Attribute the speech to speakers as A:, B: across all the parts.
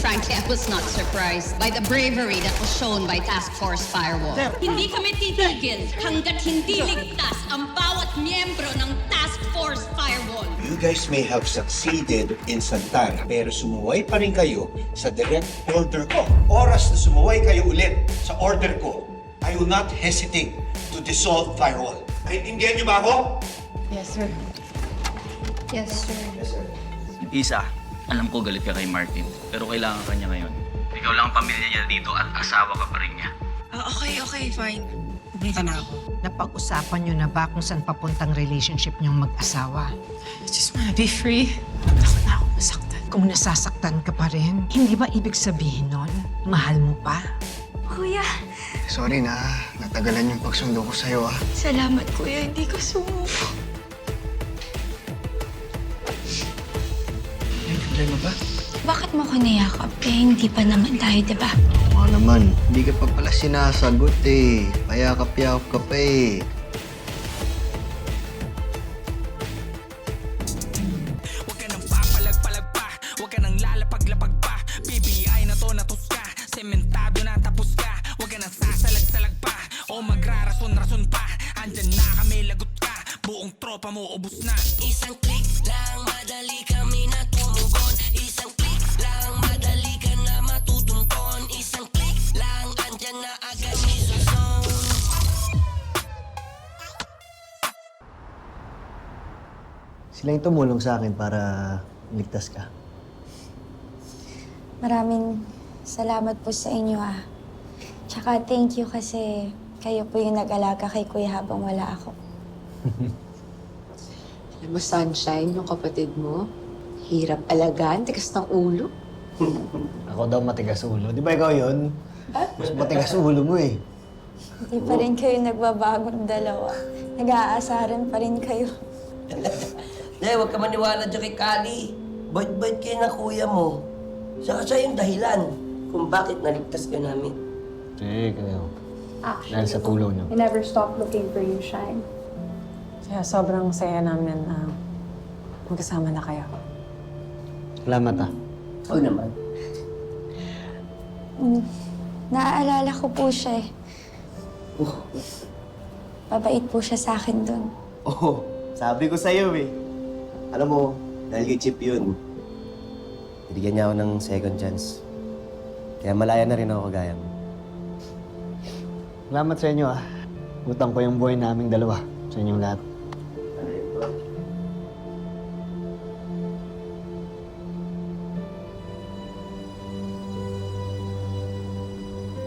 A: Frankly, I was not surprised by the bravery that was shown by Task Force Firewall.
B: Hindi kami titigil hanggat hindi ligtas ang bawat miyembro ng Task Force Firewall.
C: You guys may have succeeded in Santana, pero sumuway pa rin kayo sa direct order ko. Oras na sumuway kayo ulit sa order ko, I will not hesitate to dissolve Firewall. Naintindihan niyo ba ako?
A: Yes, sir. Yes, sir.
C: Yes, sir.
D: Isa, alam ko galit ka kay Martin, pero kailangan ka niya ngayon. Ikaw lang ang pamilya niya dito at asawa ka pa rin niya.
E: Okay, fine. Pupunta na ako.
F: Napag-usapan niyo na ba kung saan papuntang relationship niyong mag-asawa?
E: I just wanna be free. Takot na ako masaktan.
F: Kung nasasaktan ka pa rin, hindi ba ibig sabihin nun, mahal mo pa?
G: Kuya,
H: Sorry na, natagalan yung pagsundo ko sa'yo ah.
G: salamat kuya. Hindi ko sumuko.
H: May problema ba?
G: Bakit mo ko niyakap? Hindi pa naman tayo, diba?
H: Oo naman, hindi ka pa pala sinasagot eh. Payakap-yakap ka pa eh.
I: Huwag ka nang papalag-palag pa, huwag ka nang lalapag-lapag pa. BBI na to natus ka, sementado na tapos ka. Huwag ka nang sasalag-salag pa, o magrarason-rason pa. Andyan na kami, lagot ka, buong tropa mo ubus na. Isang click lang, madali kami na tumugon. Isang click lang, madali ka na matutungkon. Isang click lang, andyan na agad ni Zozon.
H: Sila yung tumulong sa akin para ligtas ka.
G: Maraming salamat po sa inyo, ah. Tsaka thank you kasi kayo po yung nag-alaga kay kuya habang wala ako.
J: Alam mo, Sunshine, yung kapatid mo, hirap alagaan, tigas ng ulo.
H: Ako daw matigas ulo. Di ba ikaw yun? Mas matigas ulo mo eh.
G: Hindi pa rin kayo nagbabagong dalawa. Nag-aasaran pa rin kayo.
K: Hindi, huwag ka maniwala dyan kay Kali. Bait-bait kayo ng kuya mo. Siya yung dahilan kung bakit naligtas ka namin.
H: Sige, kayo.
J: Actually,
H: Dahil sa tulong niyo.
J: I never stopped looking for you, Shine. Kaya sobrang saya namin na magkasama na kayo.
H: Salamat ah.
K: Oo naman.
G: Naaalala ko po siya eh. Mabait po siya sa akin dun.
L: Oo, sabi ko sa'yo eh. Alam mo, dahil kay Chip yun, binigyan niya ako ng second chance. Kaya malaya na rin ako kagaya mo.
H: Salamat sa inyo ah. Utang ko yung buhay naming dalawa sa inyong lahat.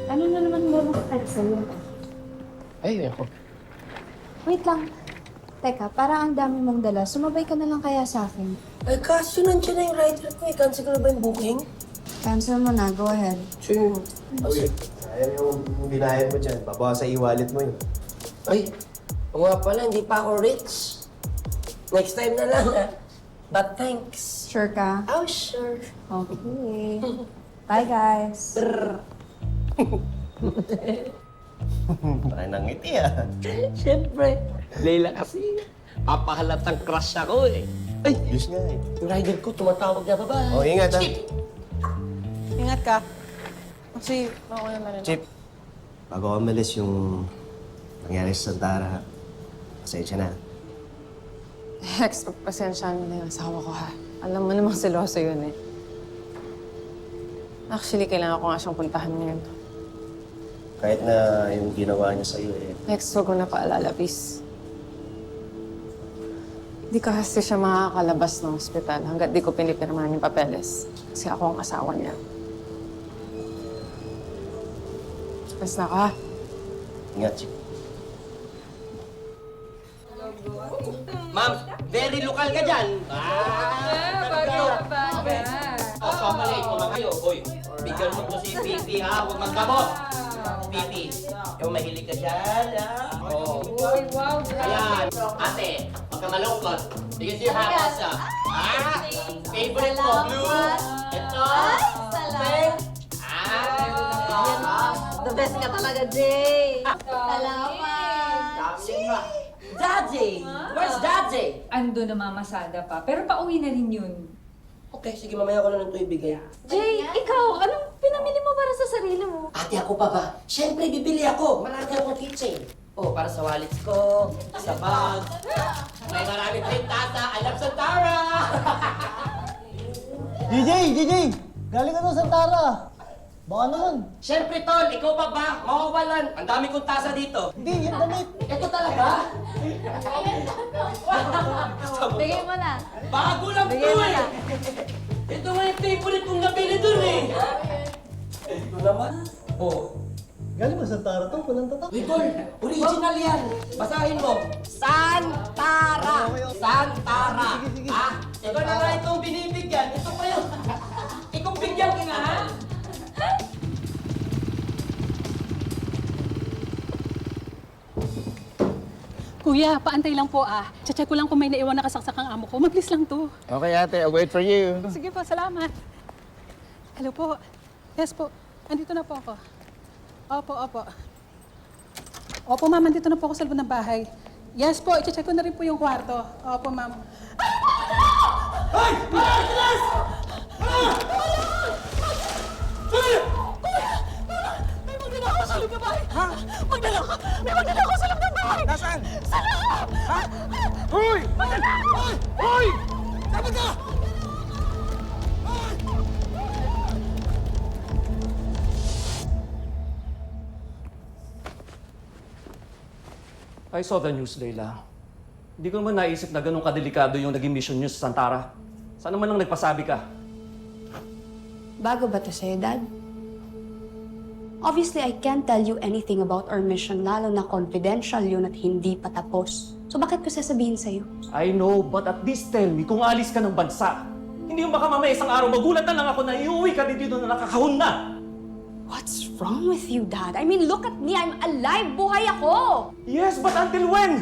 J: Ano na naman mo makakala sa'yo?
L: Ay, ako.
J: Wait lang. Teka, parang ang dami mong dala. Sumabay ka na lang kaya sa akin.
K: Ay, kaso nandiyan na yung rider ko eh. Cancel ko na ba yung booking?
J: Cancel mo na. Go ahead.
K: Sure.
L: Uy, sayang yung binayad mo dyan. Babawa sa e-wallet mo yun.
K: Ay, oo nga pala, hindi pa ako rich. Next time na lang ah. But thanks.
J: Sure ka?
K: Oh, sure.
J: Okay. Bye, guys.
L: Parang nangiti ah.
K: Siyempre. Leila kasi. Papahalatang crush ako eh. Ay,
L: Diyos nga eh.
K: yung rider ko tumatawag na baba.
L: Oh, ingat ah.
E: Ingat ka. Kasi, okay naman rin.
L: Chip, bago ako umalis yung nangyari sa Santara, pasensya na.
J: Pasensya na yung asawa ko, ha? Alam mo namang seloso yun, eh. Actually, kailangan ko nga siyang puntahan ngayon.
L: Kahit na yung ginawa niya sa'yo eh.
J: Next, huwag ko na paalala, please. Di kasi siya makakalabas ng ospital hanggat di ko pinipirmahan yung papeles. Kasi ako ang asawa niya. Basta ka.
L: Ingat, Chip.
K: Ma'am, very local ka dyan. Chocolate ko mga kayo. Uy, bigyan mo ko si Pipi ha. Huwag magkabot. Pipi, yung mahilig ka dyan ha. Oh. Wow. Ayan. Ate, huwag ka malungkot. Bigyan siya hapas ha. Ah, favorite mo, blue. Ito. Pink.
B: The best ka talaga, Jay. Salamat.
K: Daddy! Where's Daddy?
B: Ando na mamasada pa, pero pauwi na rin yun.
K: Okay, sige, mamaya ko na lang ito ibigay.
B: Jay, ikaw, anong pinamili mo para sa sarili mo?
K: Ate, ako pa ba? Siyempre, bibili ako. Marami akong kitchen. Oh, para sa wallets ko, sa bag. May marami pa rin tata. Alam sa Tara!
L: DJ! Galing ka doon sa Tara. Baka naman.
K: Siyempre, Tol, ikaw pa ba? Mawawalan. Ang dami kong tasa dito.
L: Hindi, yung damit.
K: Ito talaga?
B: Bigay mo na.
K: Bago lang to eh! Ito nga yung favorite kong nabili dun eh! Ito naman. Oh.
L: Galing mo sa Tara to, walang tatak.
K: Uy, Tol! Original yan! Basahin mo. Santara! Santara! Ha? Ikaw na nga itong binibigyan. Ito pa yun. Ikaw bigyan ka nga, ha?
J: Kuya, paantay lang po ah. Check ko lang kung may naiwan na kasaksak ang amo ko. Mabilis lang to.
H: Okay ate, I'll wait for you.
J: Sige po, salamat. Hello po. Yes po. Andito na po ako. Opo. Opo, ma'am. Andito na po ako sa loob ng bahay. Yes po. I-check ko na rin po yung kwarto. Opo, ma'am.
K: Hoy! Bilis!
J: May magnanakaw sa loob ng bahay! Ha? Magnanakaw! May magnanakaw sa loob ng bahay!
I: Nasaan?
J: Sa loob!
I: Ha? Hoy!
J: Magnanakaw!
I: Hoy! Dapat ka!
M: I saw the news, Leila. Hindi ko naman naisip na ganun kadelikado yung naging mission niyo sa Santara. Sana man lang nagpasabi ka.
G: Bago ba to sa'yo, Dad? Obviously, I can't tell you anything about our mission, lalo na confidential yun at hindi pa tapos. So bakit ko sasabihin sa'yo?
M: I know, but at least tell me kung alis ka ng bansa. Hindi yung baka mamaya isang araw magulat na lang ako na iuwi ka dito na nakakahon na.
G: What's wrong with you, Dad? I mean, look at me. I'm alive. Buhay ako.
M: Yes, but until when?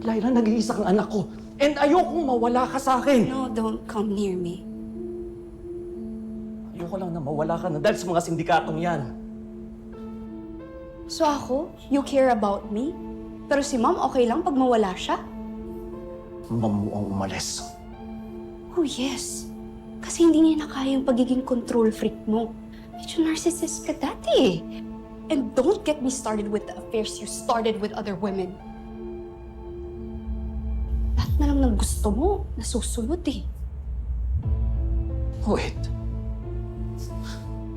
M: Leila, nag-iisa kang anak ko. And ayokong mawala ka sa akin.
G: No, don't come near me.
M: Ayoko lang na mawala ka na dahil sa mga sindikatong yan.
G: So ako, you care about me? Pero si Mom, okay lang pag mawala siya?
M: Mom mo ang umalis.
G: Oh, yes. Kasi hindi niya na kaya yung pagiging control freak mo. Medyo narcissist ka dati. And don't get me started with the affairs you started with other women. Lahat na lang ng gusto mo, nasusunod eh.
M: Wait.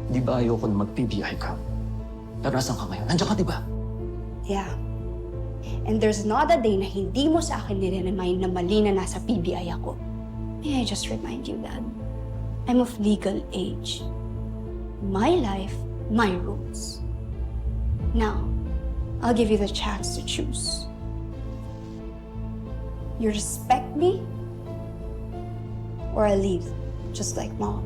M: Di ba ayoko na mag-PBI ka? Pero nasan ka ngayon? Nandiyan ka, di ba?
G: Yeah. And there's not a day na hindi mo sa akin nire-remind na mali na nasa PBI ako. May I just remind you, Dad? I'm of legal age. My life, my rules. Now, I'll give you the chance to choose. You respect me, or I leave, just like Mom.